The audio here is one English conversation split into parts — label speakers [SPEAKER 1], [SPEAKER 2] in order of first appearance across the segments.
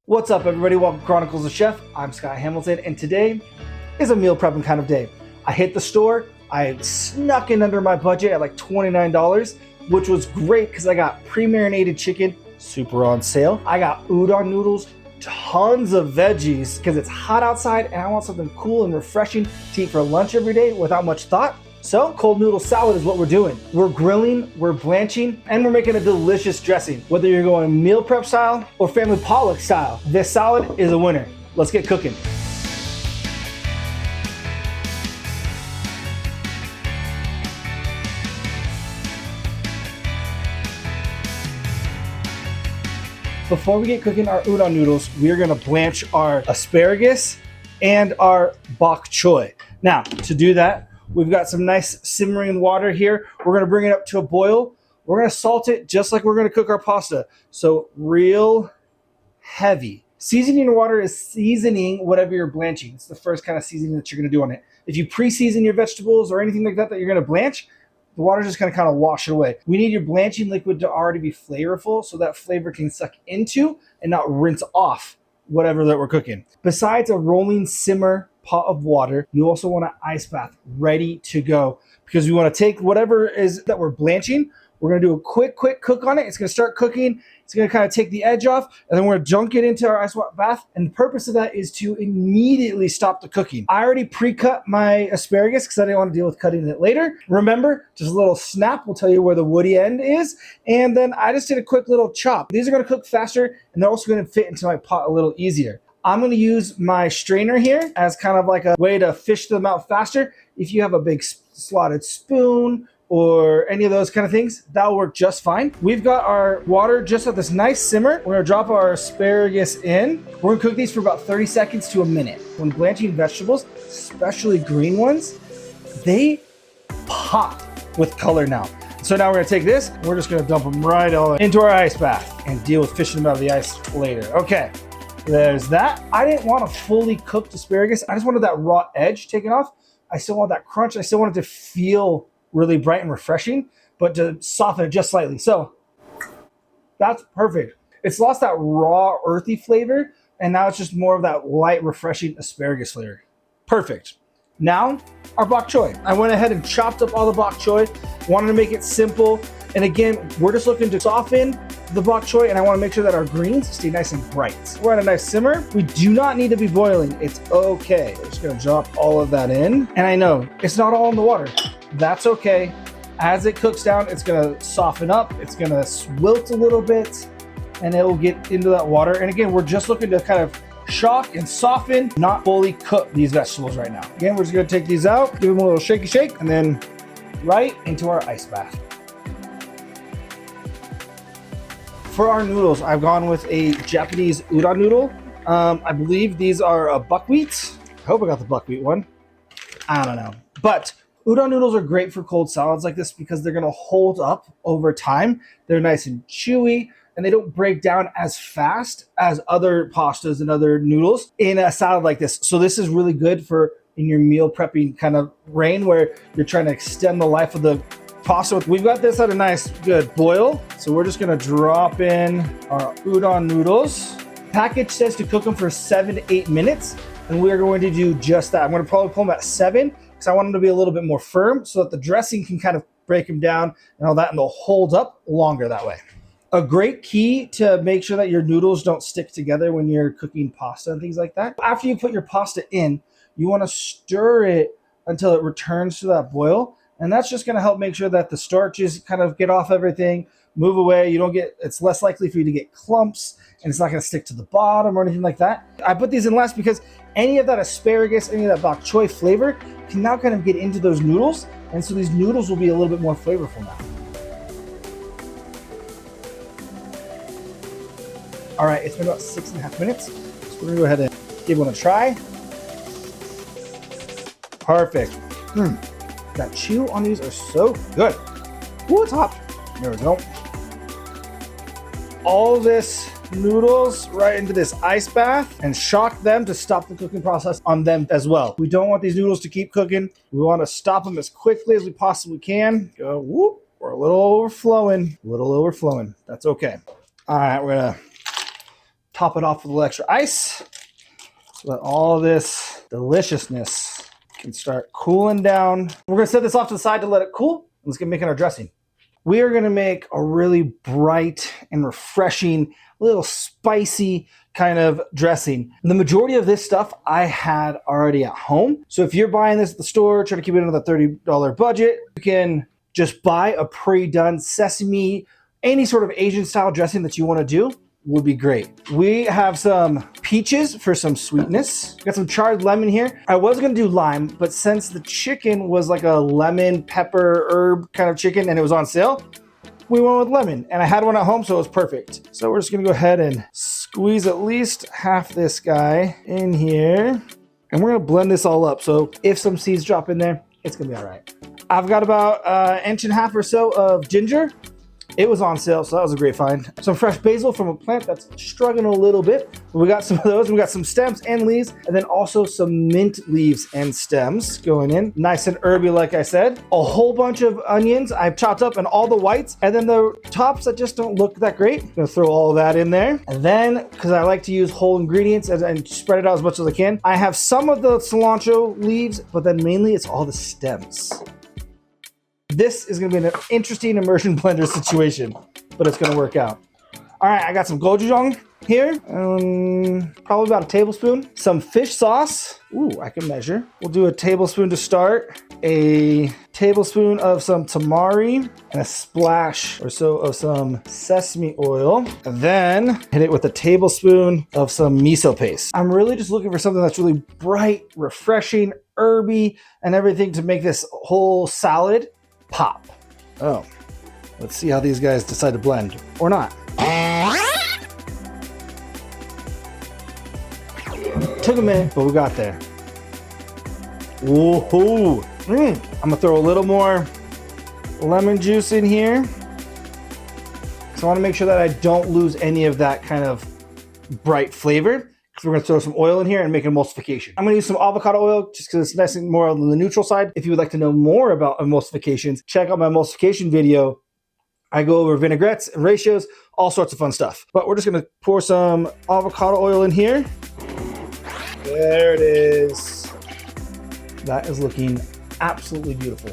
[SPEAKER 1] What's up, everybody? Welcome to Chronicles of Chef. I'm Scott Hamilton, and today is a meal prepping kind of day. I hit the store, I snuck in under my budget at like $29, which was great because I got pre-marinated chicken, super on sale. I got udon noodles, tons of veggies because it's hot outside and I want something cool and refreshing to eat for lunch every day without much thought. So cold noodle salad is what we're doing. We're grilling, we're blanching, and we're making a delicious dressing. Whether you're going meal prep style or family potluck style, this salad is a winner. Let's get cooking. Before we get cooking our udon noodles, we are gonna blanch our asparagus and our bok choy. Now, to do that, we've got some nice simmering water here. We're gonna bring it up to a boil. We're gonna salt it just like we're gonna cook our pasta. So real heavy. Seasoning your water is seasoning whatever you're blanching. It's the first kind of seasoning that you're gonna do on it. If you pre-season your vegetables or anything like that that you're gonna blanch, the water's just gonna kind of wash it away. We need your blanching liquid to already be flavorful so that flavor can suck into and not rinse off whatever that we're cooking. Besides a rolling simmer pot of water, you also want an ice bath ready to go because we want to take whatever is that we're blanching. We're going to do a quick cook on it. It's going to start cooking. It's going to kind of take the edge off, and then we're going to dunk it into our ice bath. And the purpose of that is to immediately stop the cooking. I already pre-cut my asparagus because I didn't want to deal with cutting it later. Remember, just a little snap will tell you where the woody end is. And then I just did a quick little chop. These are going to cook faster, and they're also going to fit into my pot a little easier. I'm going to use my strainer here as kind of like a way to fish them out faster. If you have a big slotted spoon or any of those kind of things, that'll work just fine. We've got our water just at this nice simmer. We're gonna drop our asparagus in. We're gonna cook these for about 30 seconds to a minute. When blanching vegetables, especially green ones, they pop with color now. So now we're gonna take this, we're just gonna dump them right all into our ice bath and deal with fishing them out of the ice later. Okay, there's that. I didn't want a fully cooked asparagus. I just wanted that raw edge taken off. I still want that crunch. I still want it to feel really bright and refreshing, but to soften it just slightly. So that's perfect. It's lost that raw, earthy flavor, and now it's just more of that light, refreshing asparagus flavor. Perfect. Now, our bok choy. I went ahead and chopped up all the bok choy, wanted to make it simple. And again, we're just looking to soften the bok choy, and I want to make sure that our greens stay nice and bright. We're at a nice simmer. We do not need to be boiling. It's okay. We're just gonna drop all of that in. And I know it's not all in the water. That's okay. As it cooks down, it's gonna soften up. It's gonna wilt a little bit, and it will get into that water. And again, we're just looking to kind of shock and soften, not fully cook these vegetables right now. Again, we're just gonna take these out, give them a little shaky shake, and then right into our ice bath. For our noodles, I've gone with a Japanese udon noodle. I believe these are buckwheat. I hope I got the buckwheat one. I don't know. But udon noodles are great for cold salads like this because they're gonna hold up over time. They're nice and chewy, and they don't break down as fast as other pastas and other noodles in a salad like this. So this is really good for in your meal prepping kind of reign where you're trying to extend the life of the pasta. We've got this at a nice good boil, so we're just gonna drop in our udon noodles. Package says to cook them for 7 to 8 minutes, and we're going to do just that. I'm gonna probably pull them at 7 because I want them to be a little bit more firm so that the dressing can kind of break them down and all that, and they'll hold up longer that way. A great key to make sure that your noodles don't stick together when you're cooking pasta and things like that. After you put your pasta in, you wanna stir it until it returns to that boil. And that's just gonna help make sure that the starches kind of get off everything, move away. It's less likely for you to get clumps, and it's not gonna stick to the bottom or anything like that. I put these in last because any of that asparagus, any of that bok choy flavor can now kind of get into those noodles. And so these noodles will be a little bit more flavorful now. All right, it's been about 6.5 minutes. So we're gonna go ahead and give one a try. Perfect. That chew on these are so good. Ooh, it's hot. There we go. All this noodles right into this ice bath and shock them to stop the cooking process on them as well. We don't want these noodles to keep cooking. We want to stop them as quickly as we possibly can. Go, whoop, we're a little overflowing. That's okay. All right, we're gonna top it off with a little extra ice so that all this deliciousness can start cooling down. We're gonna set this off to the side to let it cool. Let's get making our dressing. We are gonna make a really bright and refreshing, little spicy kind of dressing. The majority of this stuff I had already at home. So if you're buying this at the store, trying to keep it under the $30 budget, you can just buy a pre-done sesame, any sort of Asian style dressing that you wanna do would be great. We have some peaches for some sweetness. Got some charred lemon here. I was gonna do lime, but since the chicken was like a lemon, pepper, herb kind of chicken and it was on sale, we went with lemon. And I had one at home, so it was perfect. So we're just gonna go ahead and squeeze at least half this guy in here. And we're gonna blend this all up. So if some seeds drop in there, it's gonna be all right. I've got about an inch and a half or so of ginger. It was on sale, so that was a great find. Some fresh basil from a plant that's struggling a little bit. We got some of those. We got some stems and leaves, and then also some mint leaves and stems going in. Nice and herby, like I said. A whole bunch of onions I've chopped up, and all the whites, and then the tops that just don't look that great. I'm gonna throw all that in there. And then, because I like to use whole ingredients and spread it out as much as I can, I have some of the cilantro leaves, but then mainly it's all the stems. This is gonna be an interesting immersion blender situation, but it's gonna work out. All right, I got some gochujang here, probably about a tablespoon. Some fish sauce, ooh, I can measure. We'll do a tablespoon to start, a tablespoon of some tamari, and a splash or so of some sesame oil. And then hit it with a tablespoon of some miso paste. I'm really just looking for something that's really bright, refreshing, herby, and everything to make this whole salad pop. Oh, let's see how these guys decide to blend or not. Took a minute, but we got there. Woohoo! I'm gonna throw a little more lemon juice in here. So I wanna make sure that I don't lose any of that kind of bright flavor. So we're gonna throw some oil in here and make an emulsification. I'm gonna use some avocado oil just because it's nice and more on the neutral side. If you would like to know more about emulsifications, check out my emulsification video. I go over vinaigrettes and ratios, all sorts of fun stuff. But we're just gonna pour some avocado oil in here. There it is. That is looking absolutely beautiful.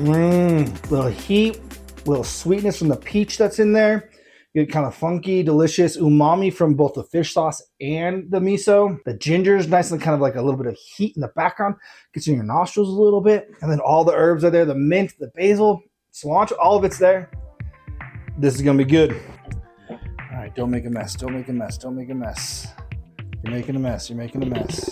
[SPEAKER 1] Little heat, little sweetness from the peach that's in there. Get kind of funky, delicious umami from both the fish sauce and the miso. The ginger is nice and kind of like a little bit of heat in the background. Gets in your nostrils a little bit. And then all the herbs are there, the mint, the basil, cilantro, all of it's there. This is gonna be good. All right, don't make a mess, don't make a mess, don't make a mess. You're making a mess, you're making a mess.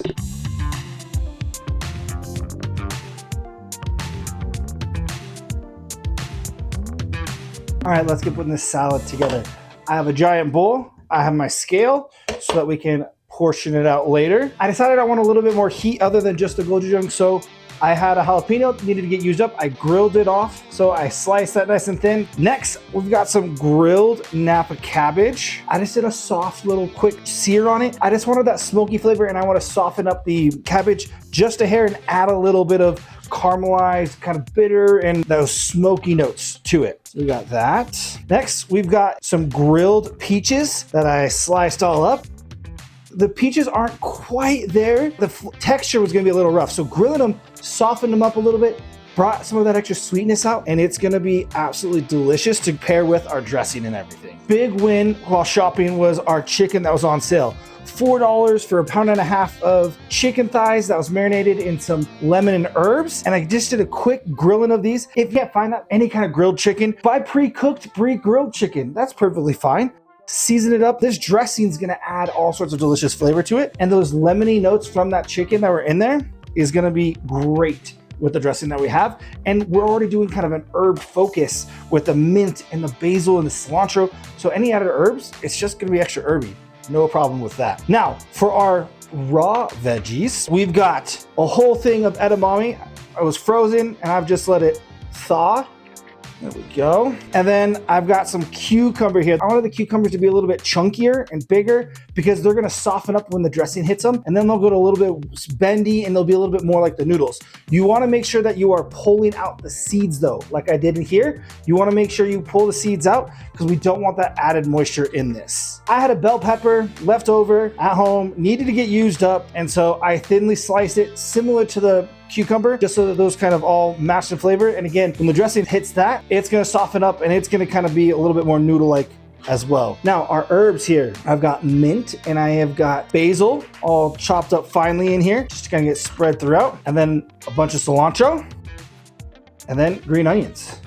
[SPEAKER 1] All right, let's get putting this salad together. I have a giant bowl. I have my scale so that we can portion it out later. I decided I want a little bit more heat other than just the gochujang, so I had a jalapeno needed to get used up. I grilled it off, so I sliced that nice and thin. Next, we've got some grilled Napa cabbage. I just did a soft little quick sear on it. I just wanted that smoky flavor, and I want to soften up the cabbage just a hair and add a little bit of caramelized, kind of bitter, and those smoky notes to it. So we got that. Next, we've got some grilled peaches that I sliced all up. The peaches aren't quite there. The texture was gonna be a little rough, so grilling them softened them up a little bit, brought some of that extra sweetness out, and it's gonna be absolutely delicious to pair with our dressing and everything. Big win while shopping was our chicken that was on sale. $4 for a pound and a half of chicken thighs that was marinated in some lemon and herbs. And I just did a quick grilling of these. If you can't find that, any kind of grilled chicken, buy pre-cooked, pre-grilled chicken. That's perfectly fine. Season it up. This dressing is gonna add all sorts of delicious flavor to it. And those lemony notes from that chicken that were in there is gonna be great with the dressing that we have. And we're already doing kind of an herb focus with the mint and the basil and the cilantro. So any added herbs, it's just gonna be extra herby. No problem with that. Now, for our raw veggies, we've got a whole thing of edamame. It was frozen and I've just let it thaw. There we go. And then I've got some cucumber here. I wanted the cucumbers to be a little bit chunkier and bigger because they're gonna soften up when the dressing hits them. And then they'll go to a little bit bendy and they'll be a little bit more like the noodles. You wanna make sure that you are pulling out the seeds though, like I did in here. You wanna make sure you pull the seeds out because we don't want that added moisture in this. I had a bell pepper left over at home, needed to get used up. And so I thinly sliced it similar to the cucumber, just so that those kind of all match the flavor. And again, when the dressing hits that, it's gonna soften up and it's gonna kind of be a little bit more noodle-like as well. Now, our herbs here, I've got mint and I have got basil all chopped up finely in here, just to kind of get spread throughout. And then a bunch of cilantro and then green onions.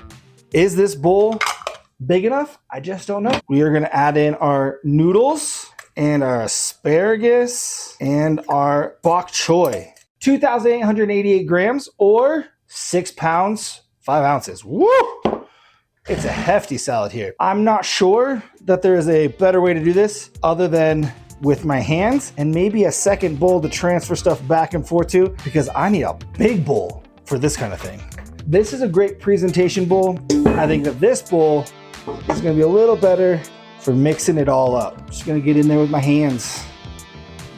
[SPEAKER 1] Is this bowl big enough? I just don't know. We are gonna add in our noodles and our asparagus and our bok choy. 2,888 grams or 6 pounds, 5 ounces. Woo! It's a hefty salad here. I'm not sure that there is a better way to do this other than with my hands and maybe a second bowl to transfer stuff back and forth to because I need a big bowl for this kind of thing. This is a great presentation bowl. I think that this bowl is gonna be a little better for mixing it all up. Just gonna get in there with my hands.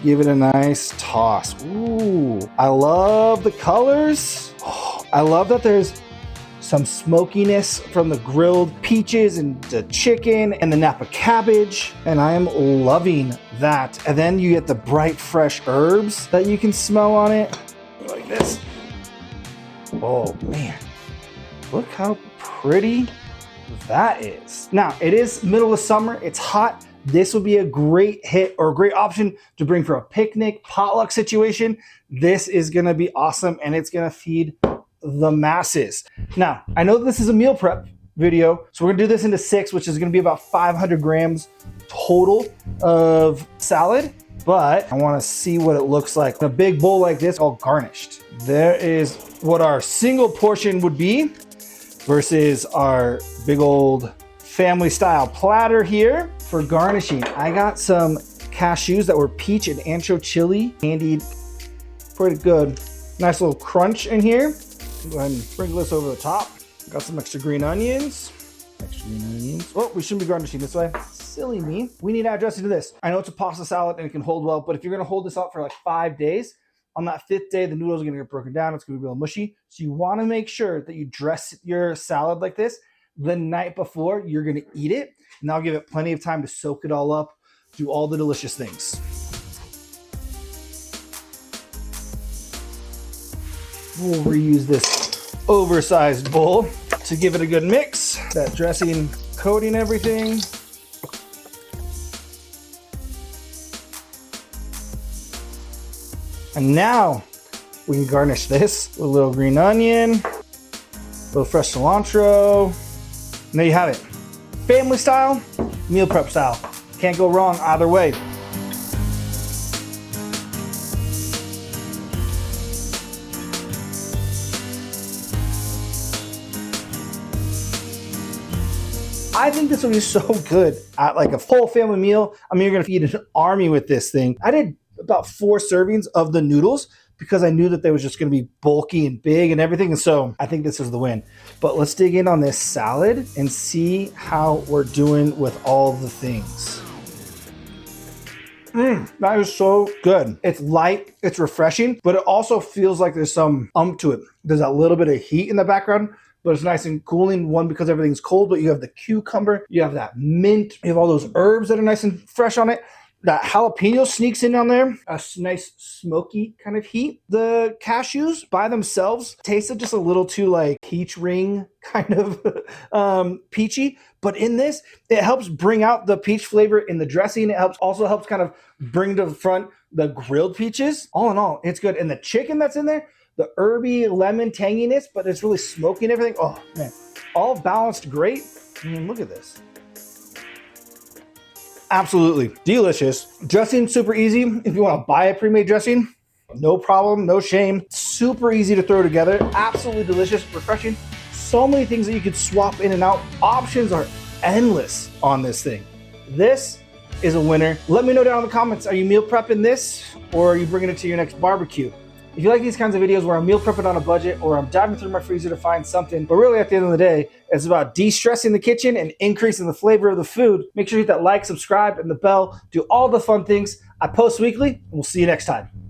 [SPEAKER 1] Give it a nice toss. Ooh, I love the colors. Oh, I love that there's some smokiness from the grilled peaches and the chicken and the Napa cabbage. And I am loving that. And then you get the bright, fresh herbs that you can smell on it. Like this. Oh man, look how pretty that is. Now, it is middle of summer, it's hot. This would be a great hit or a great option to bring for a picnic, potluck situation. This is gonna be awesome and it's gonna feed the masses. Now, I know this is a meal prep video, so we're gonna do this into 6, which is gonna be about 500 grams total of salad, but I wanna see what it looks like. In a big bowl like this, all garnished. There is what our single portion would be versus our big old family style platter here. For garnishing, I got some cashews that were peach and ancho chili candied. Pretty good. Nice little crunch in here. Go ahead and sprinkle this over the top. Got some extra green onions. Oh, we shouldn't be garnishing this way. Silly me. We need to add dressing to this. I know it's a pasta salad and it can hold well, but if you're gonna hold this out for like 5 days, on that 5th day, the noodles are gonna get broken down. It's gonna be real mushy. So you wanna make sure that you dress your salad like this the night before you're gonna eat it. And that'll give it plenty of time to soak it all up, do all the delicious things. We'll reuse this oversized bowl to give it a good mix. That dressing coating everything. And now we can garnish this with a little green onion, a little fresh cilantro. And there you have it. Family style, meal prep style. Can't go wrong either way. I think this will be so good at like a full family meal. I mean, you're gonna feed an army with this thing. I did about 4 servings of the noodles because I knew that they was just gonna be bulky and big and everything. And so I think this is the win. But let's dig in on this salad and see how we're doing with all the things. That is so good. It's light, it's refreshing, but it also feels like there's some to it. There's a little bit of heat in the background, but it's nice and cooling. One, because everything's cold, but you have the cucumber, you have that mint, you have all those herbs that are nice and fresh on it. That jalapeno sneaks in on there, a nice smoky kind of heat. The cashews by themselves tasted just a little too like peach ring kind of peachy, but in this, it helps bring out the peach flavor in the dressing. It also helps kind of bring to the front the grilled peaches. All in all, it's good. And the chicken that's in there, the herby lemon tanginess, but it's really smoky and everything. Oh man, all balanced great. I mean, look at this. Absolutely delicious. Dressing super easy. If you want to buy a pre-made dressing, no problem, no shame. Super easy to throw together. Absolutely delicious, refreshing. So many things that you could swap in and out. Options are endless on this thing. This is a winner. Let me know down in the comments, are you meal prepping this or are you bringing it to your next barbecue? If you like these kinds of videos where I'm meal prepping on a budget or I'm diving through my freezer to find something, but really at the end of the day, it's about de-stressing the kitchen and increasing the flavor of the food, make sure you hit that like, subscribe, and the bell. Do all the fun things. I post weekly, and we'll see you next time.